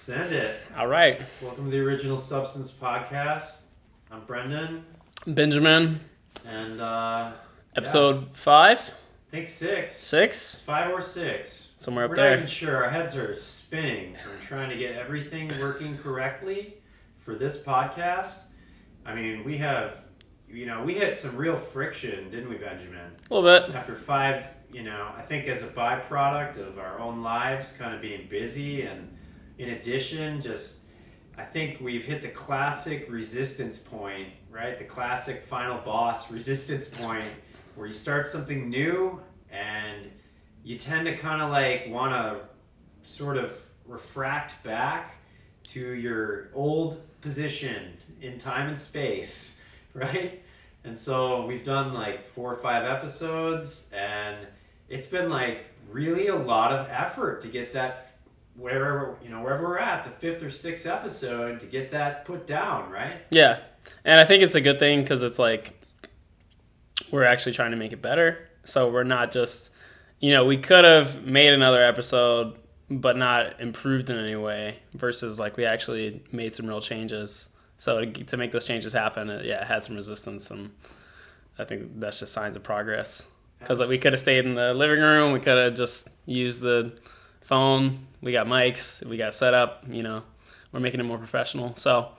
Send it. All right. Welcome to the Original Substance Podcast. I'm Brendan. Benjamin, And episode 5? I think 6. 6? 5 or 6. Somewhere up We're there. not even sure. Our heads are spinning from trying to get everything working correctly for this podcast. I mean, we hit some real friction, didn't we, Benjamin? A little bit. After 5, I think as a byproduct of our own lives kind of being busy, and in addition, I think we've hit the classic resistance point, right? The classic final boss resistance point where you start something new and you tend to kind of like want to sort of refract back to your old position in time and space, right? And so we've done like 4 or 5 episodes, and it's been like really a lot of effort to get that wherever we're at, the 5th or 6th episode, to get that put down, right? Yeah. And I think it's a good thing because it's like we're actually trying to make it better. So we're not just, we could have made another episode but not improved in any way versus like we actually made some real changes. So to make those changes happen, it had some resistance, and I think that's just signs of progress. Because we could have stayed in the living room, we could have just used the phone, we got mics, we got set up, we're making it more professional. So,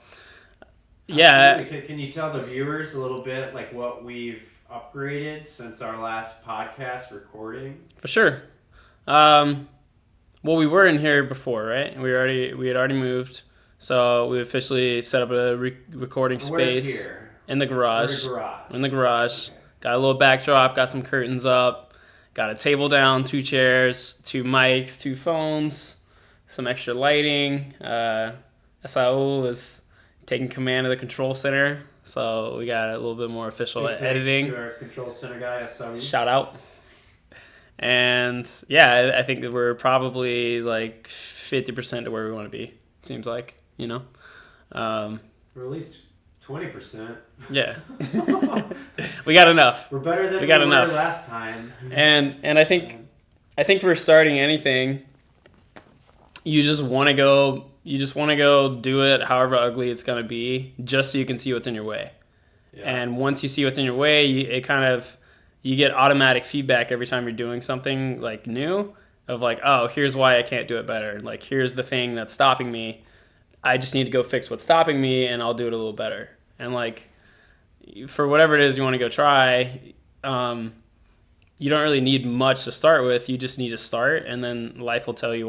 yeah. Absolutely. Can you tell the viewers a little bit like what we've upgraded since our last podcast recording? For sure. Well, we were in here before, right? We had already moved. So we officially set up a recording space in the garage. We're in the garage. Okay. Got a little backdrop, got some curtains up, got a table down, 2 chairs, 2 mics, 2 phones, some extra lighting. Saul is taking command of the control center, so we got a little bit more official editing. Thanks to our control center guy, Saul. Shout out. And yeah, I think that we're probably like 50% to where we want to be. Seems like, or at least 20%. Yeah. We got enough. We're better than we were last time. And I think for starting anything, you just want to go do it however ugly it's going to be, just so you can see what's in your way. Yeah. And once you see what's in your way, you get automatic feedback every time you're doing something like new of like, oh, here's why I can't do it better. Like, here's the thing that's stopping me. I just need to go fix what's stopping me, and I'll do it a little better. And like, for whatever it is you want to go try, you don't really need much to start with. You just need to start, and then life will tell you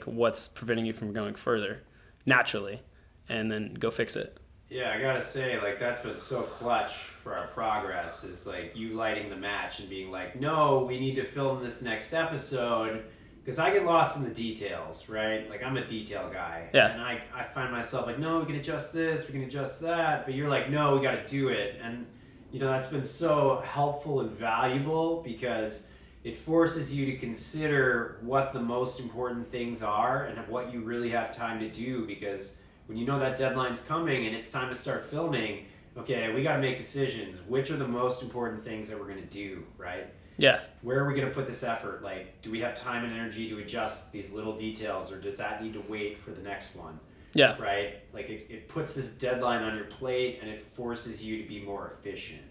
what's preventing you from going further naturally, and then go fix it. Yeah, I gotta say, like, that's been so clutch for our progress, is like you lighting the match and being like, no, we need to film this next episode. Because I get lost in the details, right? Like, I'm a detail guy. Yeah. And I find myself like, no, we can adjust this, we can adjust that. But you're like, no, we got to do it. And, that's been so helpful and valuable because it forces you to consider what the most important things are and what you really have time to do. Because when you know that deadline's coming and it's time to start filming, okay, we got to make decisions. Which are the most important things that we're going to do, right? Yeah. Where are we going to put this effort? Like, do we have time and energy to adjust these little details, or does that need to wait for the next one? Yeah. Right? Like, it puts this deadline on your plate, and it forces you to be more efficient.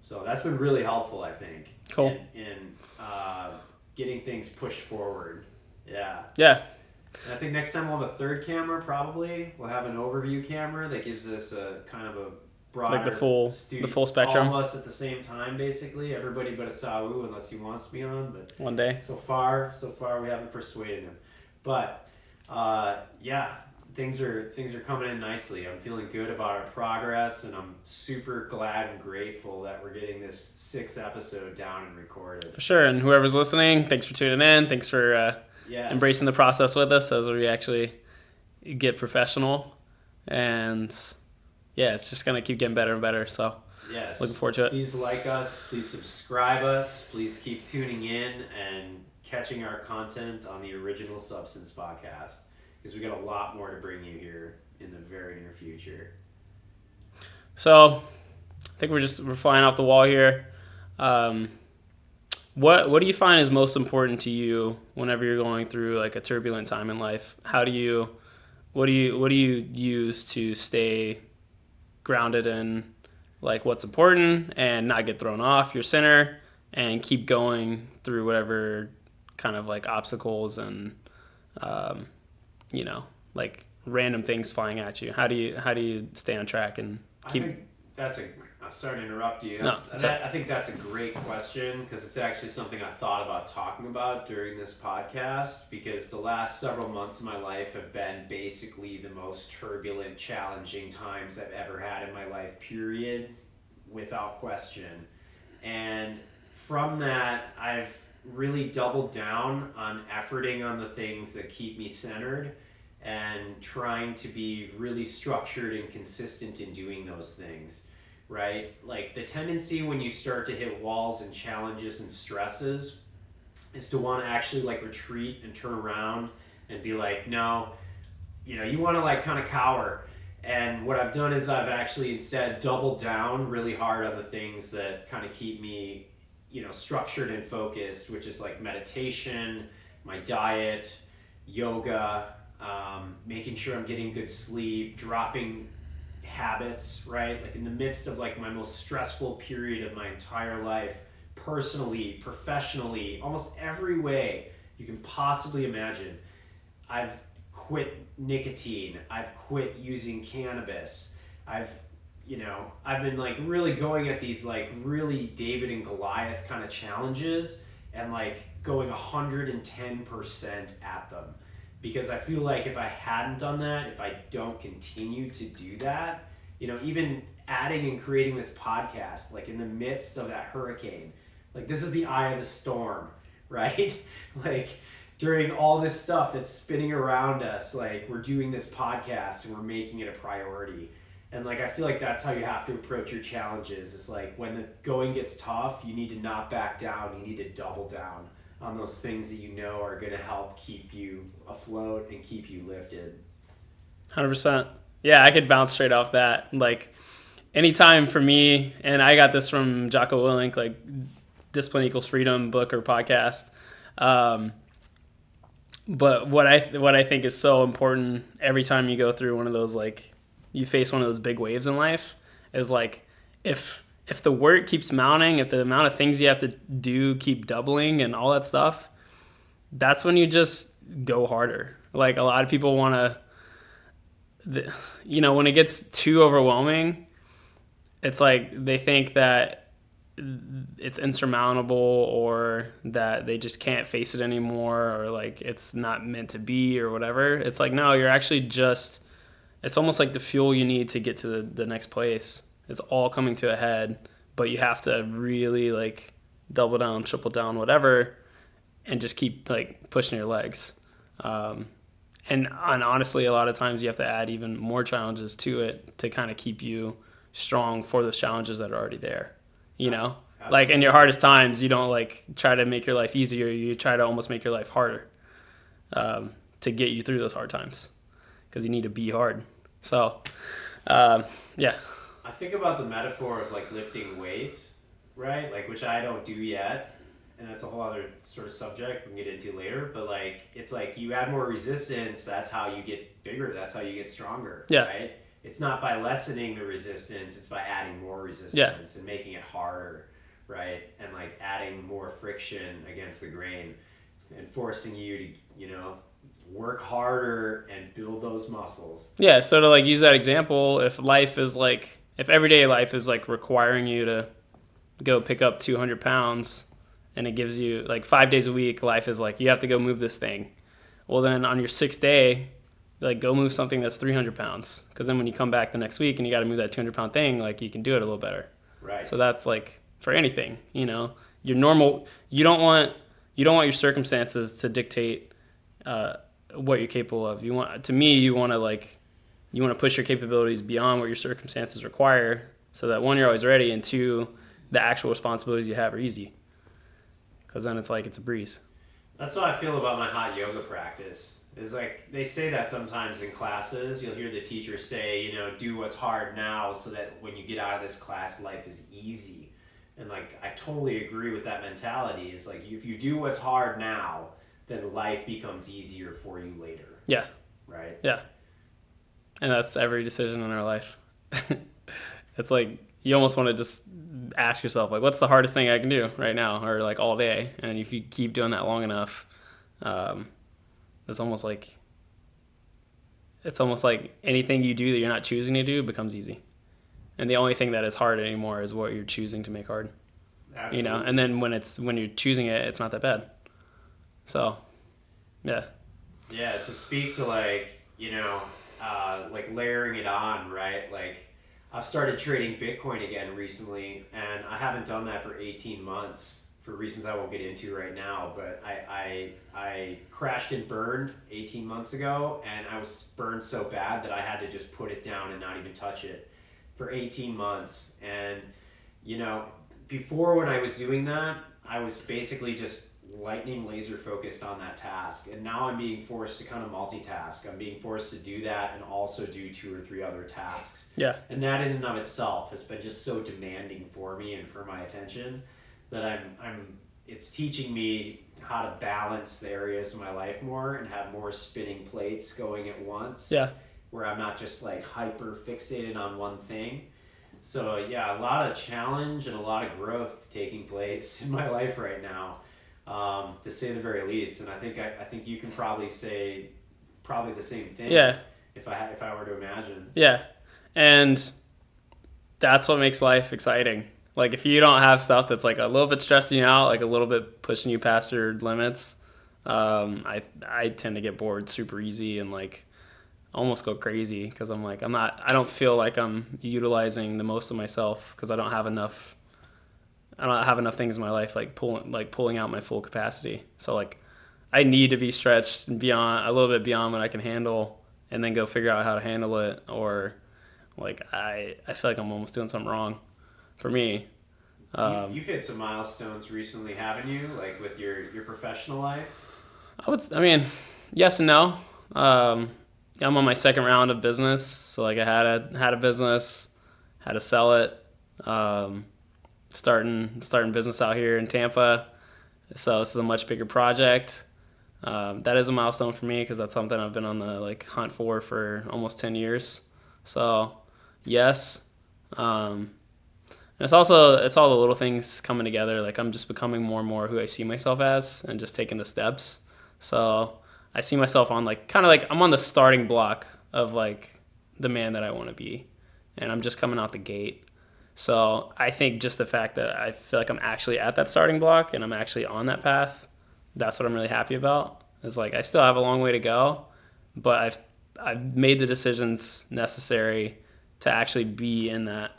So that's been really helpful, I think. Cool. In getting things pushed forward. Yeah. Yeah. And I think next time we'll have a third camera, probably. We'll have an overview camera that gives us a kind of a broader, like the full spectrum. All of us at the same time, basically. Everybody but Asau, unless he wants to be on. But one day. So far, we haven't persuaded him. But things are coming in nicely. I'm feeling good about our progress, and I'm super glad and grateful that we're getting this 6th episode down and recorded. For sure. And whoever's listening, thanks for tuning in. Thanks for embracing the process with us as we actually get professional. And yeah, it's just going to keep getting better and better. So yes, looking forward to it. Please like us. Please subscribe us. Please keep tuning in and catching our content on the Original Substance Podcast, because we got a lot more to bring you here in the very near future. So I think we're flying off the wall here. What do you find is most important to you whenever you're going through like a turbulent time in life? How do you what do you use to stay grounded in like what's important and not get thrown off your center and keep going through whatever kind of like obstacles and you know, like random things flying at you? How do you stay on track and keep? I think that's a. Sorry to interrupt you. No, I think that's a great question because it's actually something I thought about talking about during this podcast, because the last several months of my life have been basically the most turbulent, challenging times I've ever had in my life, period, without question. And from that, I've really doubled down on efforting on the things that keep me centered and trying to be really structured and consistent in doing those things, right? Like the tendency when you start to hit walls and challenges and stresses is to want to actually like retreat and turn around and be like, no, you know, you want to like kind of cower. And what I've done is I've actually instead doubled down really hard on the things that kind of keep me, you know, structured and focused, which is like meditation, my diet, yoga, making sure I'm getting good sleep, dropping habits, right? Like in the midst of like my most stressful period of my entire life, personally, professionally, almost every way you can possibly imagine, I've quit nicotine, I've quit using cannabis, I've been like really going at these like really David and Goliath kind of challenges and like going 110% at them, because I feel like if I hadn't done that, if I don't continue to do that, you know, even adding and creating this podcast, like in the midst of that hurricane, like this is the eye of the storm, right? Like during all this stuff that's spinning around us, like we're doing this podcast and we're making it a priority. And like I feel like that's how you have to approach your challenges. It's like when the going gets tough, you need to not back down. You need to double down on those things that you know are going to help keep you afloat and keep you lifted. 100%. Yeah, I could bounce straight off that. Like anytime for me, and I got this from Jocko Willink, like Discipline Equals Freedom book or podcast. But what I think is so important every time you go through one of those, like you face one of those big waves in life, is like if the work keeps mounting, if the amount of things you have to do keep doubling and all that stuff, that's when you just go harder. Like a lot of people want to, you know, when it gets too overwhelming, it's like they think that it's insurmountable or that they just can't face it anymore or like it's not meant to be or whatever. It's like, no, you're actually just, it's almost like the fuel you need to get to the next place. It's all coming to a head, but you have to really like double down, triple down, whatever, and just keep like pushing your legs. And honestly, a lot of times you have to add even more challenges to it to kind of keep you strong for those challenges that are already there. You know, absolutely. Like in your hardest times, you don't like try to make your life easier. You try to almost make your life harder to get you through those hard times because you need to be hard. So, yeah. I think about the metaphor of like lifting weights, right? Like, which I don't do yet. And that's a whole other sort of subject we can get into later. But like, it's like you add more resistance. That's how you get bigger. That's how you get stronger. Yeah. Right? It's not by lessening the resistance. It's by adding more resistance and making it harder. Right? And like adding more friction against the grain and forcing you to, you know, work harder and build those muscles. Yeah. So to like use that example, if everyday life is like requiring you to go pick up 200 pounds and it gives you like 5 days a week, life is like, you have to go move this thing. Well, then on your 6th day, like go move something that's 300 pounds. Because then when you come back the next week and you got to move that 200 pound thing, like you can do it a little better. Right. So that's like for anything, you know, your normal, you don't want your circumstances to dictate what you're capable of. You want to push your capabilities beyond what your circumstances require so that one, you're always ready, and two, the actual responsibilities you have are easy. Because then it's like it's a breeze. That's how I feel about my hot yoga practice. Is like they say that sometimes in classes, you'll hear the teacher say, you know, do what's hard now so that when you get out of this class, life is easy. And like I totally agree with that mentality. It's like if you do what's hard now, then life becomes easier for you later. Yeah. Right? Yeah. And that's every decision in our life. It's like you almost want to just ask yourself, like, what's the hardest thing I can do right now, or like all day? And if you keep doing that long enough, um, it's almost like anything you do that you're not choosing to do becomes easy. And the only thing that is hard anymore is what you're choosing to make hard. Absolutely. You know, and then when you're choosing it, it's not that bad. So, yeah. Yeah, to speak to like, like layering it on, right? Like I've started trading Bitcoin again recently, and I haven't done that for 18 months for reasons I won't get into right now. But I crashed and burned 18 months ago, and I was burned so bad that I had to just put it down and not even touch it for 18 months. And, before when I was doing that, I was basically just lightning laser focused on that task, and now I'm being forced to kind of multitask. I'm being forced to do that and also do 2 or 3 other tasks, Yeah. and that in and of itself has been just so demanding for me and for my attention that it's teaching me how to balance the areas of my life more and have more spinning plates going at once. Yeah. Where I'm not just like hyper fixated on one thing. So yeah, a lot of challenge and a lot of growth taking place in my life right now, to say the very least. And I think you can probably say the same thing. Yeah. If I were to imagine. Yeah. And that's what makes life exciting. Like if you don't have stuff that's like a little bit stressing you out, like a little bit pushing you past your limits, I tend to get bored super easy and like almost go crazy because I'm like I don't feel like I'm utilizing the most of myself because I don't have enough things in my life like pulling out my full capacity. So like I need to be stretched beyond a little bit beyond what I can handle and then go figure out how to handle it, or like I feel like I'm almost doing something wrong for me. You've hit some milestones recently, haven't you? Like with your professional life? I mean, yes and no. I'm on my second round of business, so like I had a business, had to sell it, starting business out here in Tampa. So this is a much bigger project. That is a milestone for me because that's something I've been on the like hunt for almost 10 years. So yes, and it's all the little things coming together. Like I'm just becoming more and more who I see myself as, and just taking the steps. So I see myself on like kind of like I'm on the starting block of like the man that I want to be, and I'm just coming out the gate. So I think just the fact that I feel like I'm actually at that starting block and I'm actually on that path, that's what I'm really happy about. It's like I still have a long way to go, but I've made the decisions necessary to actually be in that,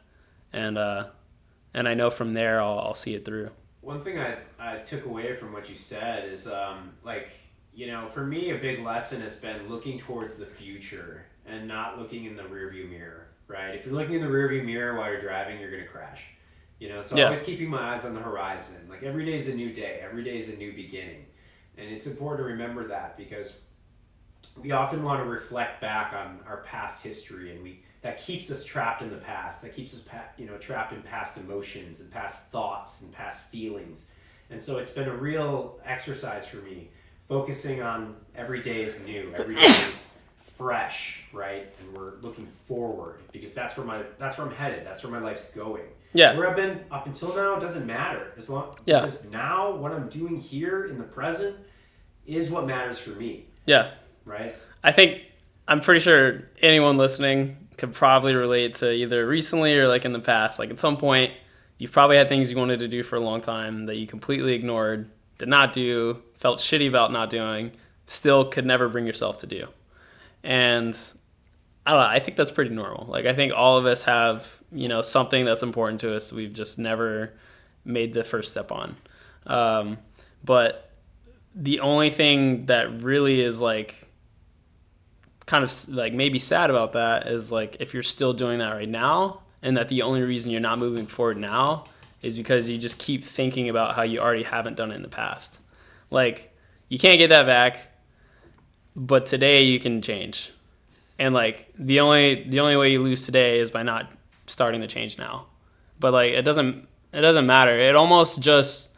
and I know from there I'll see it through. One thing I took away from what you said is for me, a big lesson has been looking towards the future and not looking in the rearview mirror, right? If you're looking in the rearview mirror while you're driving, you're going to crash. So Yeah. always keeping my eyes on the horizon. Like every day is a new day. Every day is a new beginning. And it's important to remember that because we often want to reflect back on our past history, and that keeps us trapped in the past. That keeps us trapped in past emotions and past thoughts and past feelings. And so it's been a real exercise for me focusing on every day is new, every day is fresh, right? And we're looking forward because that's where I'm headed. That's where my life's going. Yeah. Where I've been up until now, it doesn't matter because now what I'm doing here in the present is what matters for me. Yeah. Right? I'm pretty sure anyone listening could probably relate to either recently or like in the past. Like at some point, you've probably had things you wanted to do for a long time that you completely ignored, did not do, felt shitty about not doing, still could never bring yourself to do. And I don't know, I think that's pretty normal. Like I think all of us have, something that's important to us we've just never made the first step on. But the only thing that really is like kind of like maybe sad about that is like if you're still doing that right now, and that the only reason you're not moving forward now is because you just keep thinking about how you already haven't done it in the past. Like you can't get that back, but today you can change. And like the only way you lose today is by not starting the change now. But like it doesn't matter. It almost just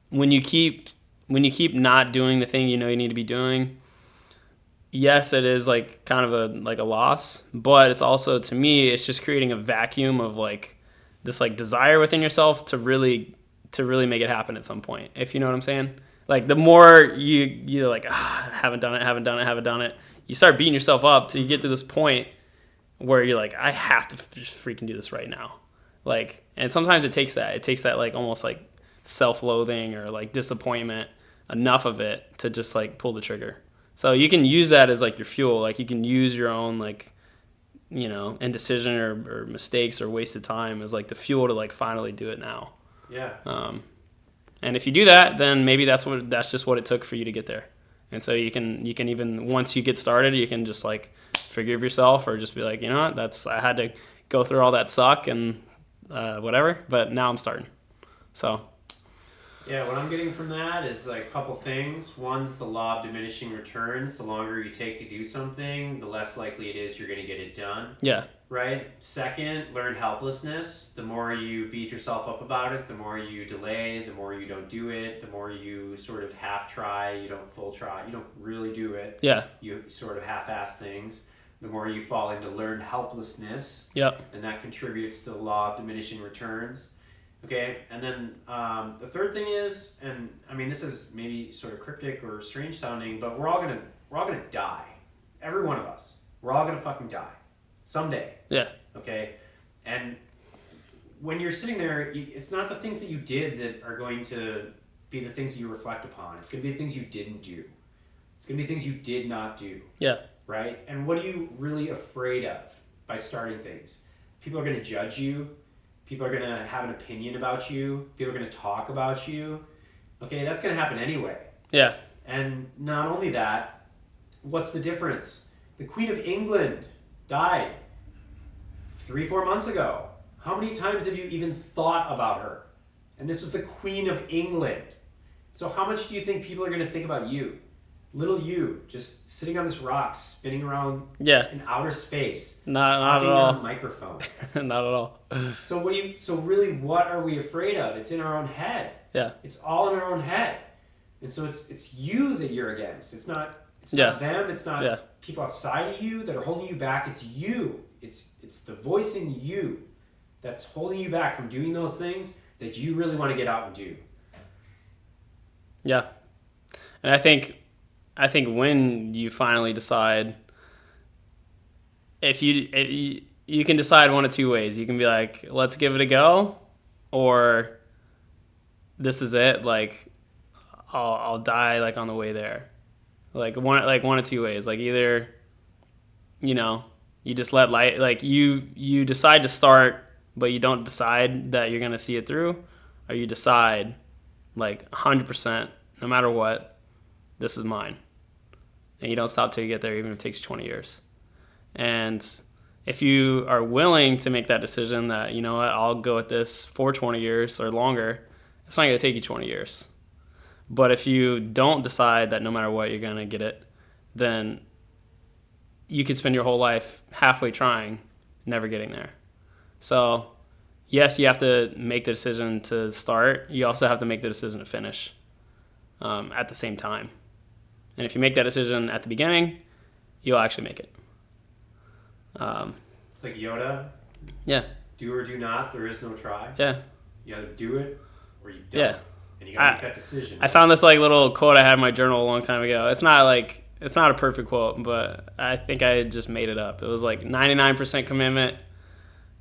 when you keep not doing the thing you know you need to be doing, yes, it is like kind of a loss, but it's also, to me, it's just creating a vacuum of like this like desire within yourself to really make it happen at some point. If you know what I'm saying? Like the more you're like, haven't done it, you start beating yourself up till you get to this point where you're like, I have to just freaking do this right now. Like, and sometimes it takes that like almost like self-loathing or like disappointment, enough of it to just like pull the trigger. So you can use that as like your fuel. Like you can use your own like, indecision or mistakes or wasted time as like the fuel to like finally do it now. Yeah. And if you do that, then maybe that's just what it took for you to get there. And so you can even, once you get started, you can just like forgive yourself or just be like, you know what, I had to go through all that suck and whatever, but now I'm starting. So. Yeah, what I'm getting from that is like a couple things. One's the law of diminishing returns. The longer you take to do something, the less likely it is you're going to get it done. Yeah. Right? Second, learn helplessness. The more you beat yourself up about it, the more you delay, the more you don't do it, the more you sort of half try, you don't full try, you don't really do it. Yeah. You sort of half-ass things. The more you fall into learned helplessness. Yep. And that contributes to the law of diminishing returns. Okay, and then the third thing is, and I mean this is maybe sort of cryptic or strange sounding, but we're all gonna die. Every one of us. We're all gonna fucking die. Someday. Yeah. Okay? And when you're sitting there, it's not the things that you did that are going to be the things that you reflect upon. It's gonna be the things you didn't do. It's gonna be things you did not do. Yeah. Right? And what are you really afraid of by starting things? People are gonna judge you. People are going to have an opinion about you. People are going to talk about you. Okay, that's going to happen anyway. Yeah. And not only that, what's the difference? The Queen of England died 3-4 months ago. How many times have you even thought about her? And this was the Queen of England. So how much do you think people are going to think about you? Little you, just sitting on this rock, spinning around in outer space, not at all. on a microphone. Not at all. So really, what are we afraid of? It's in our own head. Yeah. It's all in our own head, and so it's you that you're against. It's not them. It's not people outside of you that are holding you back. It's you. It's the voice in you that's holding you back from doing those things that you really want to get out and do. Yeah, and I think when you finally decide, if you can decide one of two ways. You can be like, let's give it a go, or this is it. Like, I'll die like on the way there. Like one of two ways. Like either, you just let light. Like you decide to start, but you don't decide that you're gonna see it through, or you decide, like 100%, no matter what, this is mine. And you don't stop till you get there, even if it takes 20 years. And if you are willing to make that decision that, you know what, I'll go at this for 20 years or longer, it's not going to take you 20 years. But if you don't decide that no matter what, you're going to get it, then you could spend your whole life halfway trying, never getting there. So, yes, you have to make the decision to start. You also have to make the decision to finish at the same time. And if you make that decision at the beginning, you'll actually make it. It's like Yoda. Yeah. Do or do not. There is no try. Yeah. You either do it or you don't. Yeah. And you gotta make that decision. I found this like little quote I had in my journal a long time ago. It's not a perfect quote, but I think I just made it up. It was like 99% commitment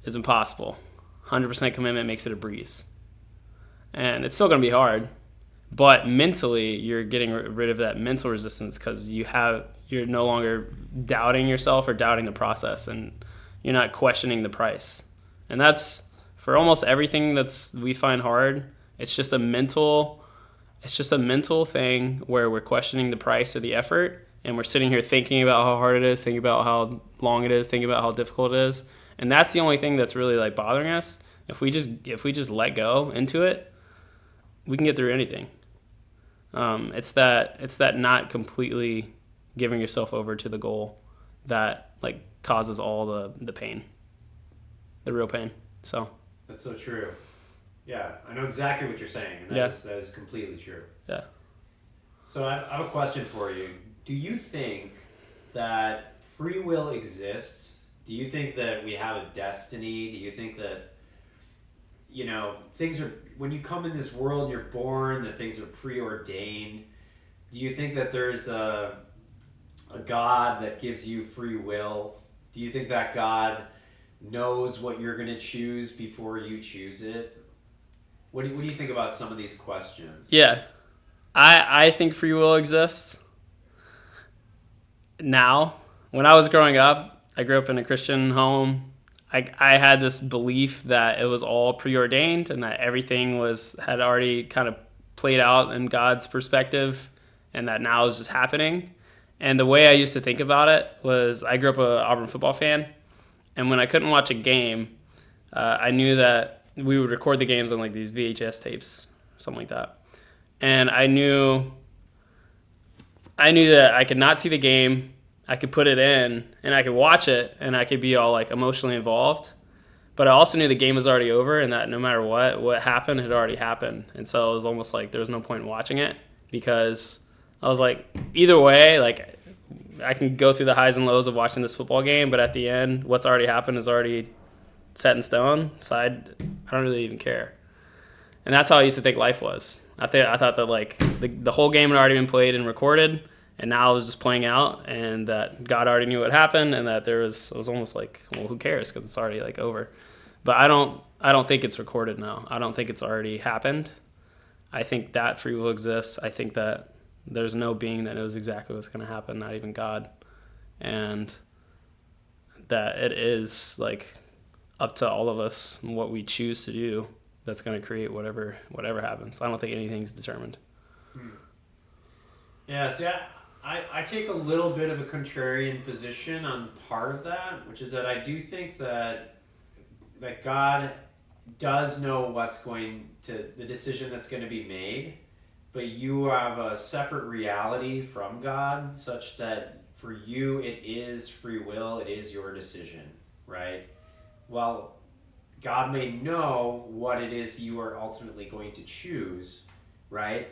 is impossible. 100% commitment makes it a breeze. And it's still gonna be hard. But mentally, you're getting rid of that mental resistance because you're no longer doubting yourself or doubting the process, and you're not questioning the price. And that's for almost everything we find hard. It's just a mental thing where we're questioning the price of the effort, and we're sitting here thinking about how hard it is, thinking about how long it is, thinking about how difficult it is, and that's the only thing that's really like bothering us. If we just let go into it, we can get through anything. It's that not completely giving yourself over to the goal that like causes all the pain, the real pain. So that's so true. Yeah, I know exactly what you're saying, and that is completely true. Yeah. So I have a question for you. Do you think that free will exists? Do you think that we have a destiny? Do you think that, things are, when you come in this world, you're born, that things are preordained? Do you think that there's a God that gives you free will? Do you think that God knows what you're going to choose before you choose it? What do you think about some of these questions? Yeah. I think free will exists. Now, when I was growing up, I grew up in a Christian home. I had this belief that it was all preordained and that everything had already kind of played out in God's perspective and that now is just happening. And the way I used to think about it was I grew up a Auburn football fan, and when I couldn't watch a game, I knew that we would record the games on like these VHS tapes, something like that. And I knew that I could not see the game, I could put it in, and I could watch it, and I could be all like emotionally involved. But I also knew the game was already over, and that no matter what happened had already happened. And so it was almost like there was no point in watching it, because I was like, either way, like I can go through the highs and lows of watching this football game, but at the end, what's already happened is already set in stone. So I don't really even care. And that's how I used to think life was. I thought that like the whole game had already been played and recorded, and now it was just playing out, and that God already knew what happened, and that it was almost like, well, who cares, because it's already like over. But I don't think it's recorded now. I don't think it's already happened. I think that free will exists. I think that there's no being that knows exactly what's going to happen, not even God, and that it is like up to all of us and what we choose to do that's going to create whatever happens. I don't think anything's determined. Yeah, see, I take a little bit of a contrarian position on part of that, which is that I do think that God does know the decision that's going to be made, but you have a separate reality from God such that for you it is free will, it is your decision, right? Well, God may know what it is you are ultimately going to choose, right?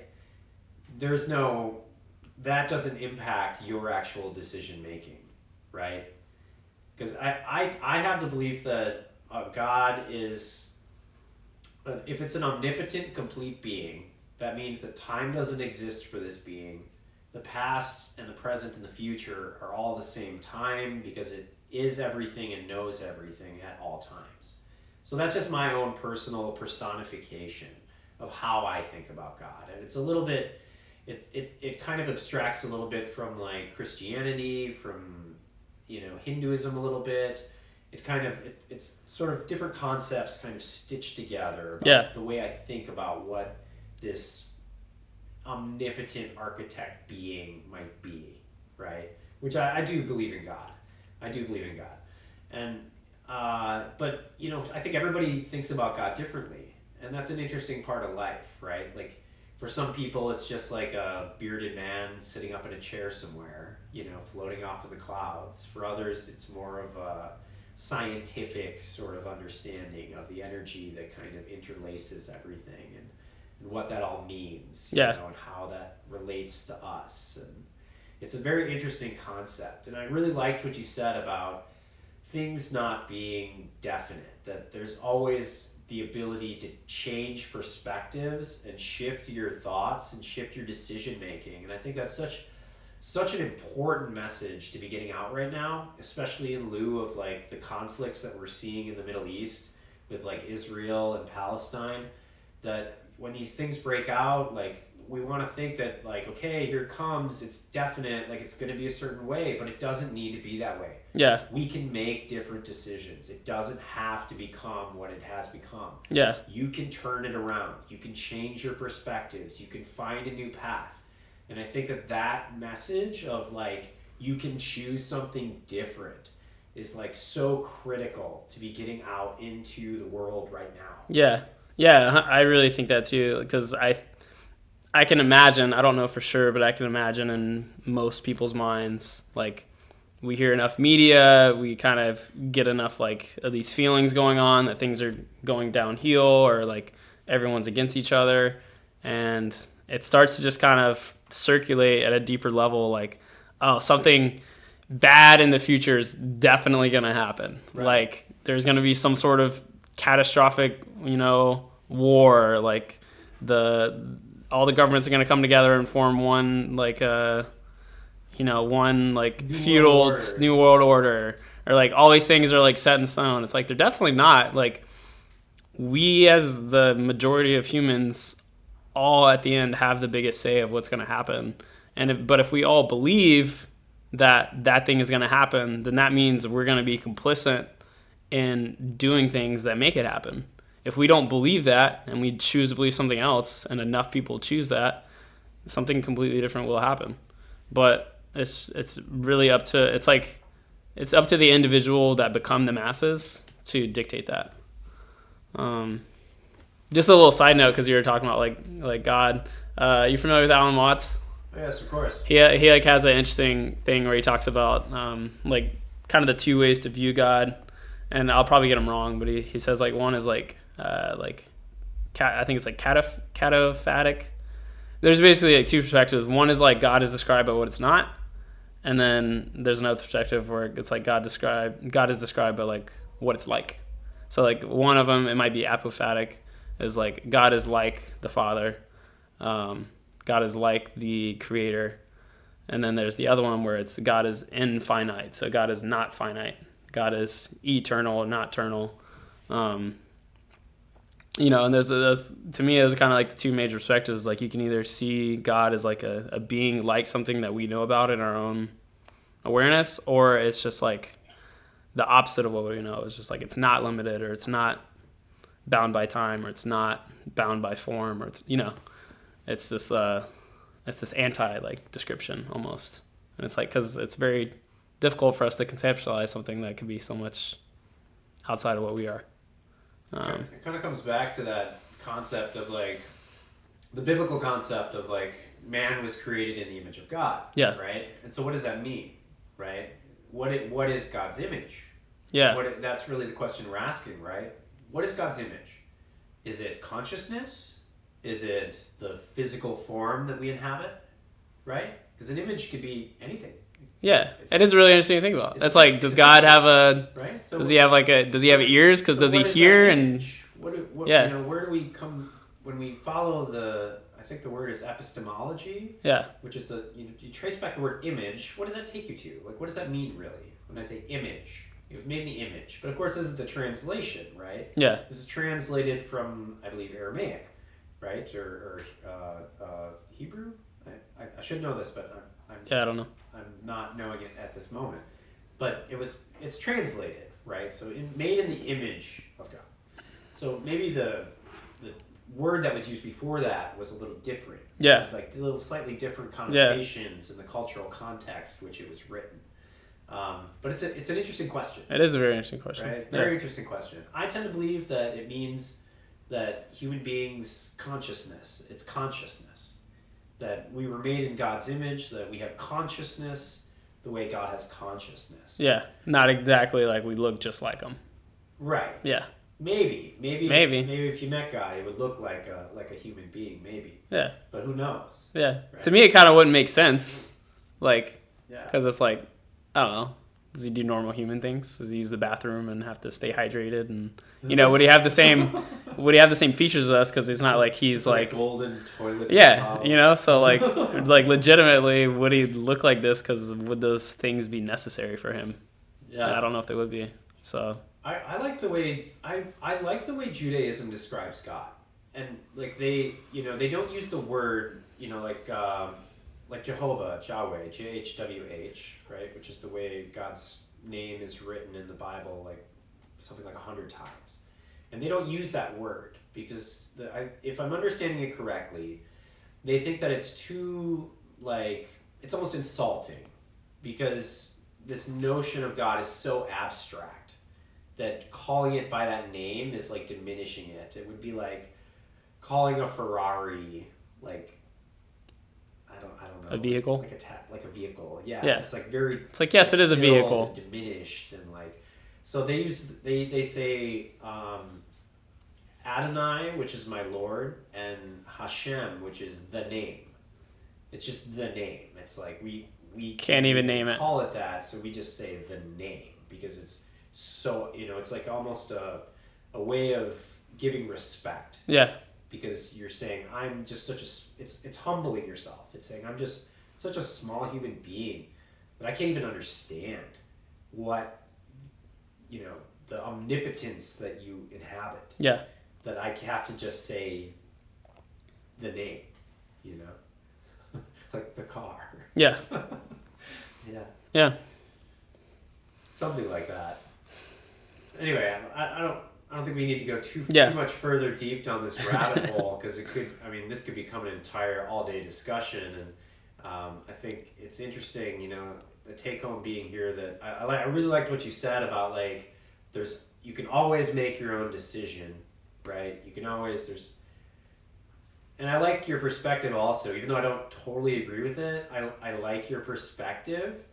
That doesn't impact your actual decision making, right? Because I have the belief that God is, if it's an omnipotent, complete being, that means that time doesn't exist for this being. The past and the present and the future are all the same time because it is everything and knows everything at all times. So that's just my own personal personification of how I think about God. And it's a little bit, it kind of abstracts a little bit from like Christianity, from Hinduism a little bit. It's sort of different concepts kind of stitched together about the way I think about what this omnipotent architect being might be, right? Which I do believe in God. I do believe in God. And but I think everybody thinks about God differently, and that's an interesting part of life, right? Like for some people it's just like a bearded man sitting up in a chair somewhere, floating off in the clouds. For others it's more of a scientific sort of understanding of the energy that kind of interlaces everything and what that all means, and how that relates to us. And it's a very interesting concept. And I really liked what you said about things not being definite, that there's always the ability to change perspectives and shift your thoughts and shift your decision making. And I think that's such an important message to be getting out right now, especially in lieu of like the conflicts that we're seeing in the Middle East with like Israel and Palestine, that when these things break out, like we want to think that like, okay, here it comes, it's definite, like it's going to be a certain way, but it doesn't need to be that way. Yeah. We can make different decisions. It doesn't have to become what it has become. Yeah. You can turn it around. You can change your perspectives. You can find a new path. And I think that message of like, you can choose something different is like so critical to be getting out into the world right now. Yeah. Yeah, I really think that too, because I can imagine, I don't know for sure, but I can imagine in most people's minds, like we hear enough media, we kind of get enough like of these feelings going on that things are going downhill or like everyone's against each other, and it starts to just kind of circulate at a deeper level, like, oh, something bad in the future is definitely going to happen. Right. Like there's going to be some sort of catastrophic, war. Like all the governments are going to come together and form one one like New feudal world order. new world order, or like all these things are like set in stone. It's like they're definitely not. Like we as the majority of humans all at the end have the biggest say of what's going to happen. But if we all believe that thing is going to happen, then that means we're going to be complicit in doing things that make it happen. If we don't believe that and we choose to believe something else, and enough people choose that, something completely different will happen. But it's really up to the individual that become the masses to dictate that. Just a little side note, because you were talking about like God. You familiar with Alan Watts? Yes, of course. He like has an interesting thing where he talks about like kind of the two ways to view God, and I'll probably get him wrong, but he says like one is I think it's like cataphatic. There's basically like two perspectives. One is like God is described by what it's not, and then there's another perspective where it's like God is described by like what it's like. So like one of them, it might be apophatic, is like God is like the Father. God is like the Creator. And then there's the other one where it's God is infinite. So God is not finite. God is eternal, not eternal. And there's to me, those are kind of like the two major perspectives. Like you can either see God as like a being like something that we know about in our own awareness, or it's just like the opposite of what we know. It's just like it's not limited, or it's not bound by time, or it's not bound by form, or it's this anti like description almost. And it's like, because it's very difficult for us to conceptualize something that could be so much outside of what we are. It kind of comes back to that concept of like the biblical concept of like man was created in the image of God. Yeah. Right. And so what does that mean? Right. What is God's image? Yeah. That's really the question we're asking, right? What is God's image? Is it consciousness? Is it the physical form that we inhabit? Right? Because an image could be anything. Yeah, it is a really interesting to think about. It's like, does God have right? So does he have ears? Because does he hear? And yeah, where do we come when we follow I think the word is epistemology. Yeah. Which is you trace back the word image. What does that take you to? Like, what does that mean really when I say image? It was made in the image, but of course this is the translation, right? Yeah. This is translated from, I believe, Aramaic, right, or Hebrew. I should know this, but I don't know. I'm not knowing it at this moment, but it's translated, right? So made in the image of God. So maybe the word that was used before that was a little different. Yeah. Like a little slightly different connotations in the cultural context which it was written. But it's an interesting question. It is a very interesting question. Right? Very interesting question. I tend to believe that it means that human beings' consciousness, that we were made in God's image, that we have consciousness the way God has consciousness. Yeah, not exactly like we look just like him. Right. Yeah. Maybe if you met God, he would look like a human being, maybe. Yeah. But who knows? Yeah. Right? To me, it kind of wouldn't make sense, like, Yeah. because it's like, I don't know. Does he do normal human things? Does he use the bathroom and have to stay hydrated? And would he have the same? Would he have the same features as us? Because he's not like he's like golden toilet. Yeah, so like legitimately, would he look like this? Because would those things be necessary for him? Yeah. And I don't know if they would be. So I like the way I like the way Judaism describes God, and like they don't use the word like Jehovah, Yahweh, JHWH, right? Which is the way God's name is written in the Bible, like something like 100 times. And they don't use that word because if I'm understanding it correctly, they think that it's too, like, it's almost insulting because this notion of God is so abstract that calling it by that name is like diminishing it. It would be like calling a Ferrari, like, I don't know. A vehicle? Like a vehicle. Yeah. Yeah. It's like very. It's like, yes, it is a vehicle. And diminished and like, so they say Adonai, which is my Lord, and Hashem, which is the name. It's just the name. It's like we we Can't even name it. call it that, so we just say the name because it's so, it's like almost a way of giving respect. Yeah. Because you're saying I'm just such a, it's humbling yourself. It's saying I'm just such a small human being that I can't even understand what, the omnipotence that you inhabit. Yeah. That I have to just say the name, like the car. Yeah. Yeah. Yeah. Something like that. Anyway, I don't think we need to go too much further deep down this rabbit hole because this could become an entire all-day discussion, and I think it's interesting, the take-home being here that I really liked what you said about like you can always make your own decision, right? You can always and I like your perspective also, even though I don't totally agree with it. I like your perspective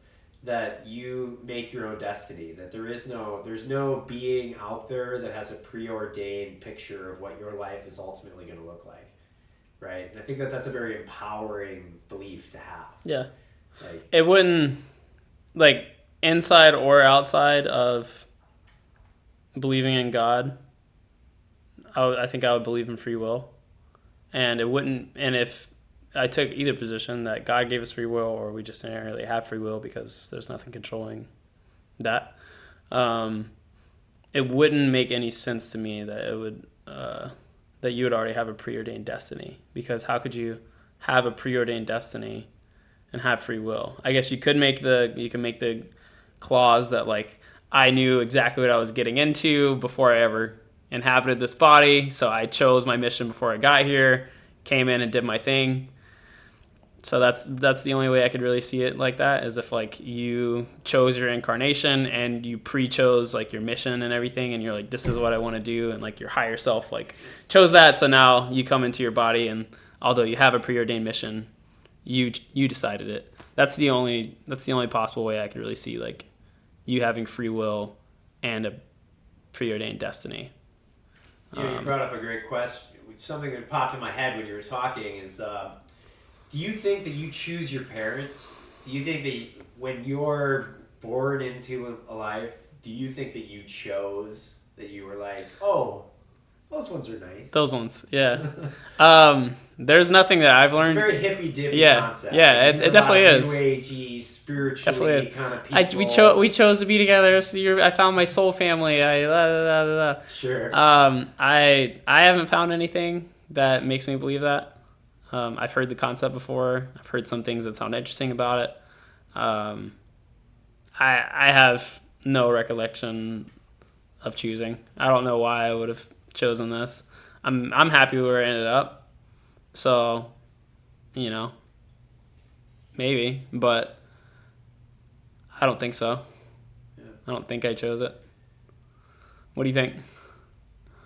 that you make your own destiny, that there's no being out there that has a preordained picture of what your life is ultimately going to look like, right? And I think that that's a very empowering belief to have. Yeah. Like, it wouldn't, like, inside or outside of believing in God, I think I would believe in free will. And it wouldn't, and if I took either position that God gave us free will or we just inherently have free will because there's nothing controlling that, it wouldn't make any sense to me that it would that you would already have a preordained destiny, because how could you have a preordained destiny and have free will? I guess you can make the clause that like I knew exactly what I was getting into before I ever inhabited this body, so I chose my mission before I got here, came in and did my thing. So that's the only way I could really see it like that, is if like you chose your incarnation and you pre-chose like your mission and everything, and you're like, this is what I want to do, and like your higher self like chose that, so now you come into your body, and although you have a preordained mission, you decided it. That's the only possible way I could really see like you having free will and a preordained destiny. You brought up a great question. Something that popped in my head when you were talking is, do you think that you choose your parents? Do you think that when you're born into a life, do you think that you chose, that you were like, oh, those ones are nice? Those ones, yeah. There's nothing that I've learned. It's very hippy-dippy concept. Yeah, it definitely is. New agey, spiritually kind of people. We chose to be together. So I found my soul family. Sure. I haven't found anything that makes me believe that. I've heard the concept before. I've heard some things that sound interesting about it. I have no recollection of choosing. I don't know why I would have chosen this. I'm happy where I ended up. So, maybe, but I don't think so. Yeah. I don't think I chose it. What do you think?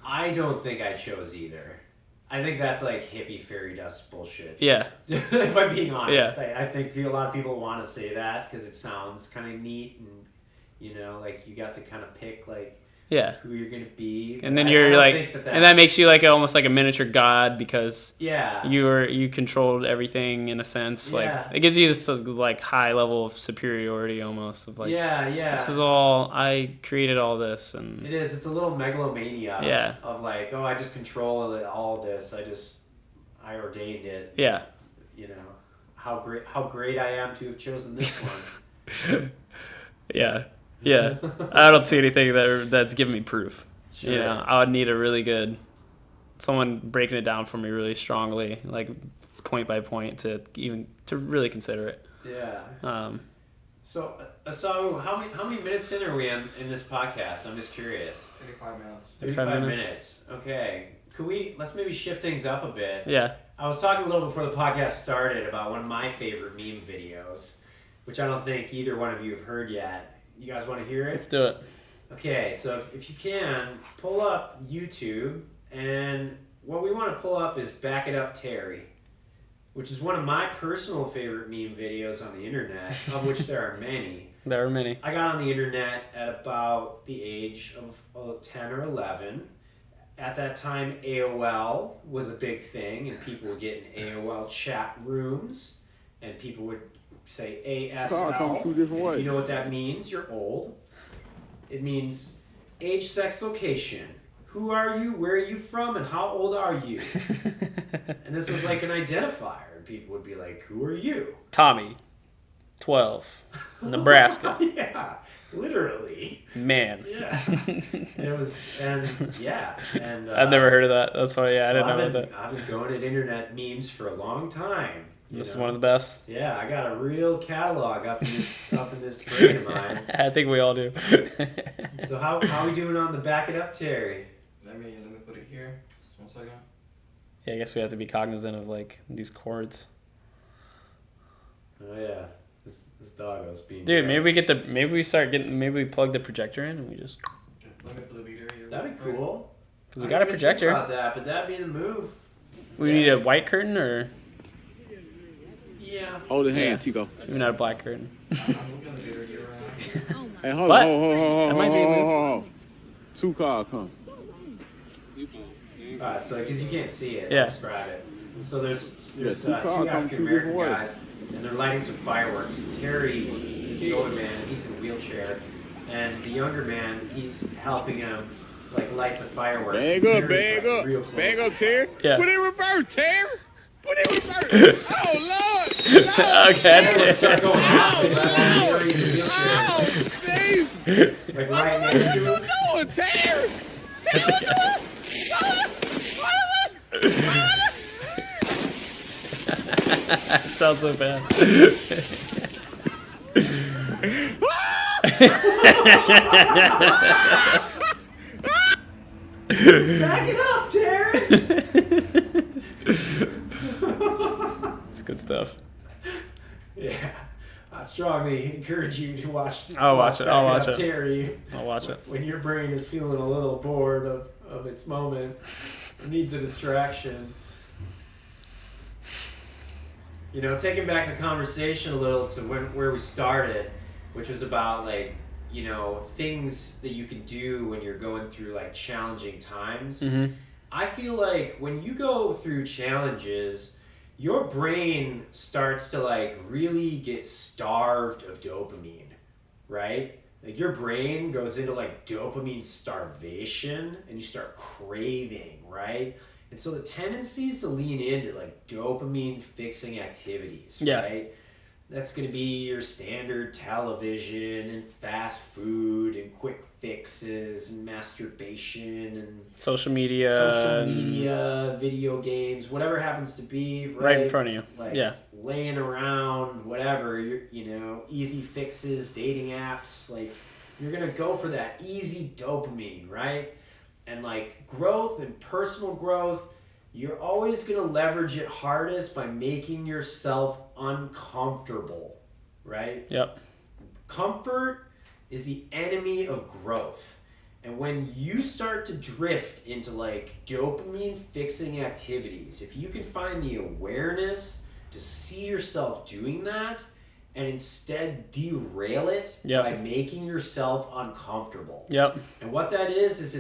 I don't think I chose either. I think that's like hippie fairy dust bullshit. Yeah. If I'm being honest. Yeah. I think a lot of people want to say that because it sounds kind of neat, and, like you got to kind of pick like who you're going to be. And then you're like, and that makes you like almost like a miniature god, because you controlled everything in a sense. Like it gives you this like high level of superiority almost, of like, this is all, I created all this. And it is. It's a little megalomania. Yeah. Of like, oh, I just control all this. I ordained it. Yeah. How great I am to have chosen this one. Yeah. Yeah, I don't see anything that's giving me proof. Sure. I would need someone breaking it down for me really strongly, like point by point, to really consider it. Yeah. So how many minutes in are we in this podcast? I'm just curious. 35 minutes. 35 minutes. Okay. Let's maybe shift things up a bit. Yeah. I was talking a little before the podcast started about one of my favorite meme videos, which I don't think either one of you have heard yet. You guys want to hear it? Let's do it. Okay, so if you can, pull up YouTube, and what we want to pull up is Back It Up Terry, which is one of my personal favorite meme videos on the internet, of which there are many. There are many. I got on the internet at about the age of 10 or 11. At that time, AOL was a big thing, and people would get in AOL chat rooms, and people would say Car come ASL. two different If ways. you know what that means, you're old. It means age, sex, location. Who are you? Where are you from? And how old are you? And this was like an identifier, and people would be like, "Who are you?" Tommy, 12, Nebraska. Yeah, literally. Man. Yeah. And I've never heard of that. That's funny. Yeah, I so didn't know I've about been, I've been going at internet memes for a long time. that. This is know? one of the best. Yeah, I got a real catalog up in this brain of mine. I think we all do. So how we doing on the back it up, Terry? Let me put it here. Just 1 second. Yeah, I guess we have to be cognizant of like these chords. Oh yeah, this dog was being. Dude, maybe we plug the projector in and we just, Let me put the video here. That'd be cool. because we got a I didn't think projector. about that, but that'd be the move. We need a white curtain or Yeah. Hold his hand, Yeah. Chico. maybe not a black curtain. I'm looking at the video here right now. Hey, hold What? on, hold That might be a move. on. 2 cars come. Alright, so because you can't see it, Yeah. I'll describe it. So there's Yeah, two two cars come African two American different ways. guys, and they're lighting some fireworks. And Terry is the older man, and he's in a wheelchair, and the younger man, he's helping him like light the fireworks. Bag And up, Terry's, like, real close bag to up, the Terry. Yeah. Put it in reverse, Terry. Put it in reverse. Oh, Lord. fireworks Okay. start going off, and Terry in the wheelchair Oh, is Steve. like right next to him. What you doing, Terry? Terry, what you doing? That sounds so bad. Back it up, Terry! It's good stuff. Yeah. I strongly encourage you to watch. I'll watch it. I'll Back watch Up it. Terry. I'll watch it. When your brain is feeling a little bored of its moment, or needs a distraction. You know, taking back the conversation a little to where we started, which was about like, you know, things that you can do when you're going through like challenging times. Mm-hmm. I feel like when you go through challenges, your brain starts to like really get starved of dopamine, right? Like your brain goes into like dopamine starvation and you start craving, right? And so the tendency is to lean into like dopamine fixing activities, Yeah. right? That's going to be your standard television and fast food and quick fixes and masturbation and Social media. social and media, video games, whatever happens to be, Right in front of you. like Yeah. laying around, whatever, easy fixes, dating apps, like you're gonna go for that easy dopamine, right? And like growth and personal growth, you're always gonna leverage it hardest by making yourself uncomfortable, right? Yep. Comfort is the enemy of growth. And when you start to drift into like dopamine fixing activities, if you can find the awareness to see yourself doing that and instead derail it Yep. by making yourself uncomfortable. Yep. And what that is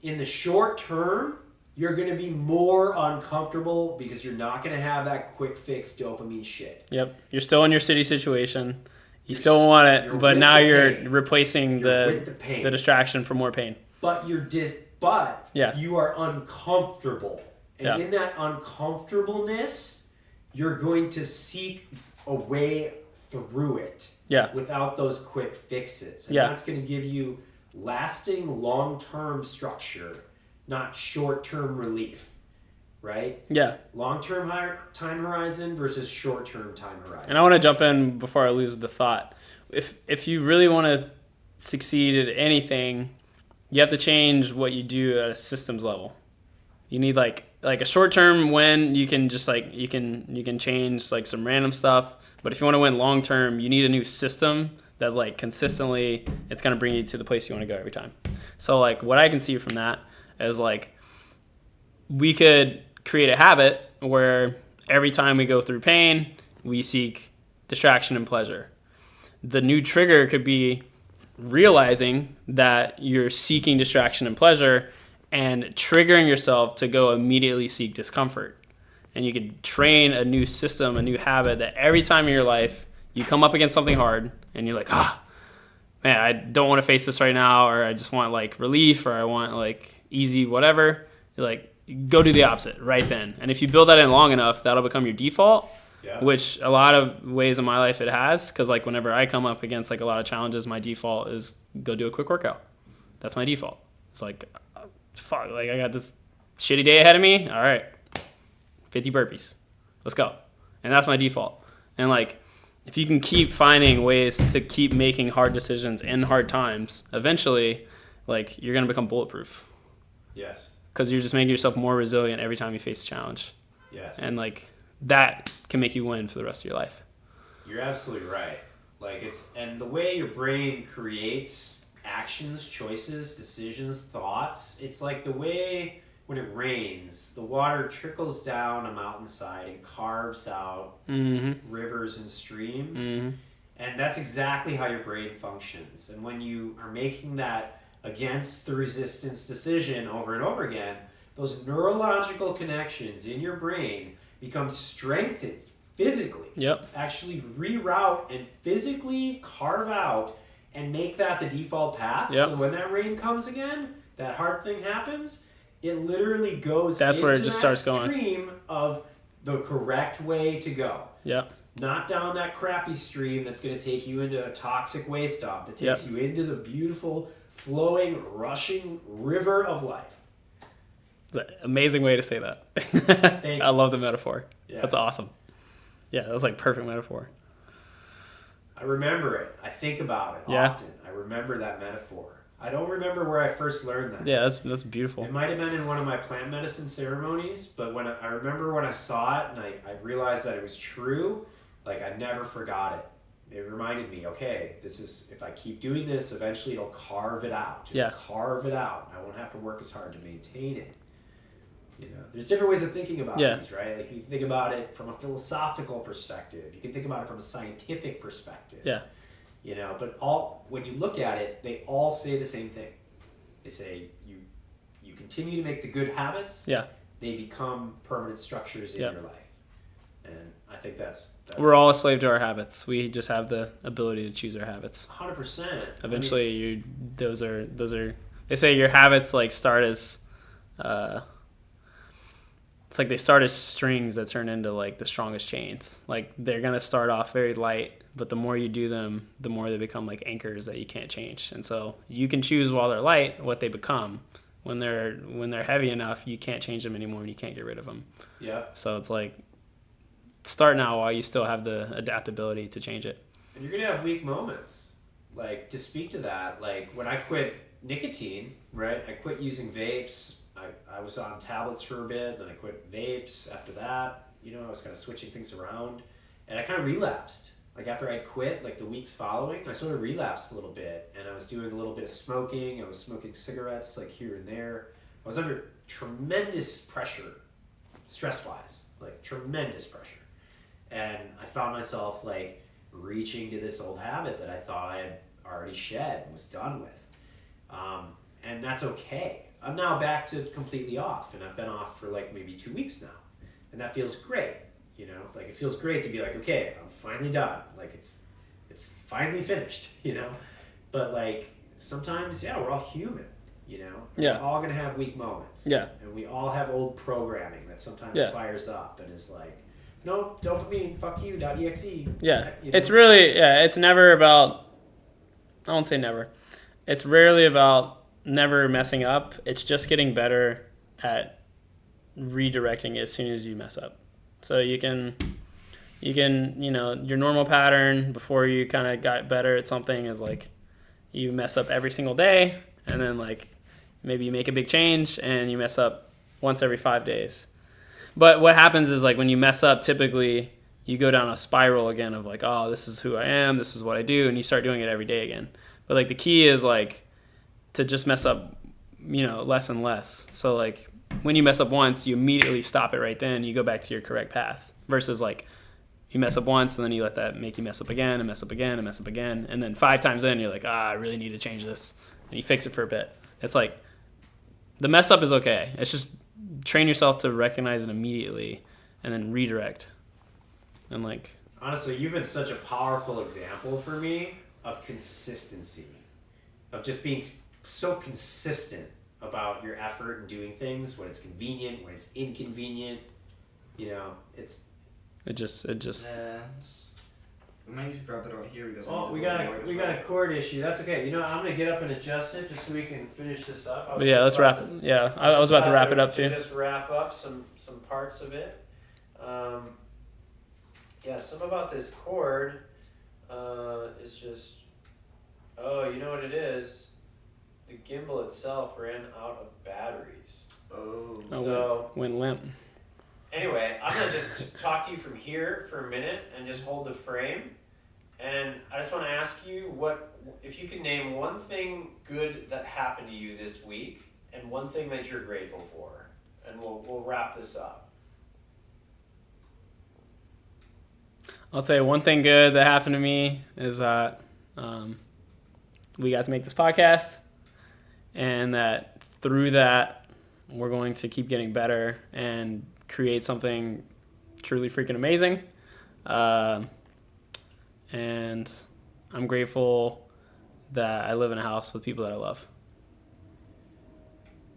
in the short term, you're going to be more uncomfortable because you're not going to have that quick fix dopamine shit. Yep. You're still in your city situation. You You're still want it, you're but with now the you're pain. replacing You're the with the pain. the distraction for more pain. But Yeah. you are uncomfortable. And Yeah. in that uncomfortableness, you're going to seek a way through it Yeah. without those quick fixes. And Yeah. that's going to give you lasting long-term structure, not short-term relief, right? Yeah. Long-term time horizon versus short-term time horizon. And I want to jump in before I lose the thought. If you really want to succeed at anything, you have to change what you do at a systems level. You need like a short term win. You can just like you can change like some random stuff. But if you want to win long term, you need a new system that's like consistently it's gonna bring you to the place you want to go every time. So like what I can see from that is like we could create a habit where every time we go through pain, we seek distraction and pleasure. The new trigger could be realizing that you're seeking distraction and pleasure and triggering yourself to go immediately seek discomfort. and you can train a new system, a new habit that every time in your life you come up against something hard and you're like, man, I don't want to face this right now, or I just want like relief, or I want like easy whatever. You're like, go do the opposite right then. And if you build that in long enough, that'll become your default. Yeah. Which a lot of ways in my life it has, because like whenever I come up against like a lot of challenges, my default is go do a quick workout. That's my default. It's like, fuck, like I got this shitty day ahead of me. All right, 50 burpees, let's go. And that's my default. And like, if you can keep finding ways to keep making hard decisions in hard times, eventually, like you're gonna become bulletproof. Yes. Because you're just making yourself more resilient every time you face a challenge. Yes. And like that can make you win for the rest of your life. You're absolutely right. Like and the way your brain creates actions, choices, decisions, thoughts, it's like the way when it rains, the water trickles down a mountainside and carves out rivers and streams. And that's exactly how your brain functions. And when you are making that against the resistance decision over and over again, those neurological connections in your brain become strengthened physically. Yep. Actually reroute and physically carve out and make that the default path. Yep. So when that rain comes again, that hard thing happens, it literally goes That's into where it just that starts going. stream of the correct way to go. Yep. Not down that crappy stream that's going to take you into a toxic waste dump. It takes you into the beautiful, flowing, rushing river of life. It's an amazing way to say that. Thank I you. love the metaphor. Yeah. That's awesome. Yeah, that's like perfect metaphor. I remember it. I think about it Yeah. often. I remember that metaphor. I don't remember where I first learned that. Yeah, that's beautiful. It might have been in one of my plant medicine ceremonies, but when I remember when I saw it and I realized that it was true, like I never forgot it. It reminded me, okay, this is, if I keep doing this, eventually it'll carve it out. It'll carve it out. I won't have to work as hard to maintain it. You know, there's different ways of thinking about these, right? Like you think about it from a philosophical perspective. You can think about it from a scientific perspective. Yeah. You know, but when you look at it, they all say the same thing. They say you continue to make the good habits. Yeah. They become permanent structures in your life. And I think that's we're all a slave to our habits. We just have the ability to choose our habits. 100%. Eventually, those are. They say your habits like start as, it's like they start as strings that turn into like the strongest chains. Like they're gonna start off very light, but the more you do them, the more they become like anchors that you can't change. And so you can choose while they're light what they become. When they're heavy enough, you can't change them anymore, and you can't get rid of them. Yeah. So it's like start now while you still have the adaptability to change it. And you're gonna have weak moments. Like to speak to that, like when I quit nicotine, right? I quit using vapes. I was on tablets for a bit, then I quit vapes after that. You know, I was kind of switching things around. And I kind of relapsed. Like after I'd quit, like the weeks following, I sort of relapsed a little bit. And I was doing a little bit of smoking. I was smoking cigarettes like here and there. I was under tremendous pressure, stress-wise, like tremendous pressure. And I found myself like reaching to this old habit that I thought I had already shed and was done with. And that's okay. I'm now back to completely off, and I've been off for like maybe 2 weeks now. And that feels great, you know? Like it feels great to be like, okay, I'm finally done. Like it's finally finished, you know? But like sometimes, we're all human, you know? Yeah. We're all gonna have weak moments. Yeah. And we all have old programming that sometimes fires up and is like, no, dopamine, fuck you, .exe. Yeah. You know? It's really, it's never about, I won't say never. It's rarely about never messing up. It's just getting better at redirecting it as soon as you mess up. So you can, you know, your normal pattern before you kind of got better at something is like you mess up every single day, and then like maybe you make a big change and you mess up once every 5 days. But what happens is like when you mess up, typically you go down a spiral again of like, oh, this is who I am, this is what I do, and you start doing it every day again. But like the key is like to just mess up, you know, less and less. So like when you mess up once, you immediately stop it right then. You go back to your correct path versus like you mess up once and then you let that make you mess up again and mess up again and mess up again. And then 5 times in, you're like, I really need to change this. And you fix it for a bit. It's like the mess up is okay. It's just train yourself to recognize it immediately and then redirect. And like, Honestly, you've been such a powerful example for me of consistency, of just being so consistent about your effort and doing things when it's convenient, when it's inconvenient. You know, it's. it just Yeah. We might need to grab it out here because. Oh, we got a cord issue. That's okay. You know, I'm gonna get up and adjust it just so we can finish this up. but yeah, let's wrap it. Yeah, I was about to wrap it up too. Just wrap up some parts of it. Yeah, something about this cord is just. Oh, you know what it is? The gimbal itself ran out of batteries. Oh. Oh, So went limp. anyway, I'm gonna just talk to you from here for a minute and just hold the frame. And I just want to ask you what if you could name one thing good that happened to you this week and one thing that you're grateful for, and we'll wrap this up. I'll say one thing good that happened to me is that we got to make this podcast, and that through that we're going to keep getting better and create something truly freaking amazing. And I'm grateful that I live in a house with people that I love.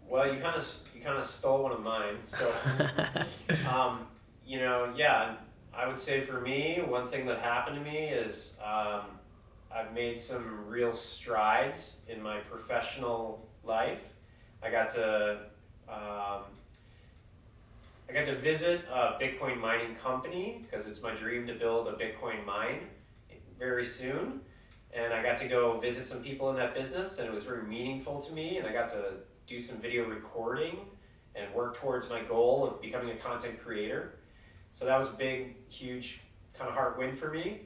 Well, you kind of stole one of mine. So, you know, yeah, I would say for me, one thing that happened to me is I've made some real strides in my professional life. I got to visit a Bitcoin mining company because it's my dream to build a Bitcoin mine very soon. And I got to go visit some people in that business, and it was very meaningful to me. And I got to do some video recording and work towards my goal of becoming a content creator. So that was a big, huge kind of heart win for me.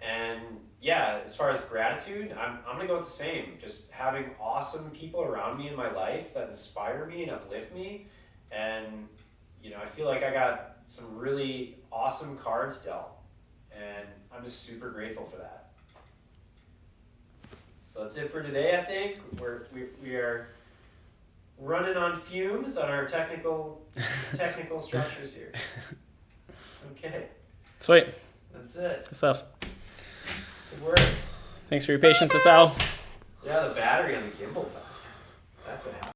And yeah, as far as gratitude, I'm gonna go with the same. Just having awesome people around me in my life that inspire me and uplift me. And you know, I feel like I got some really awesome cards dealt, and I'm just super grateful for that. So that's it for today. I think we are running on fumes on our technical structures here. Okay, Sweet. that's it. Good stuff. Good work. Thanks for your patience, Asal. Yeah, the battery on the gimbal died. That's what happened.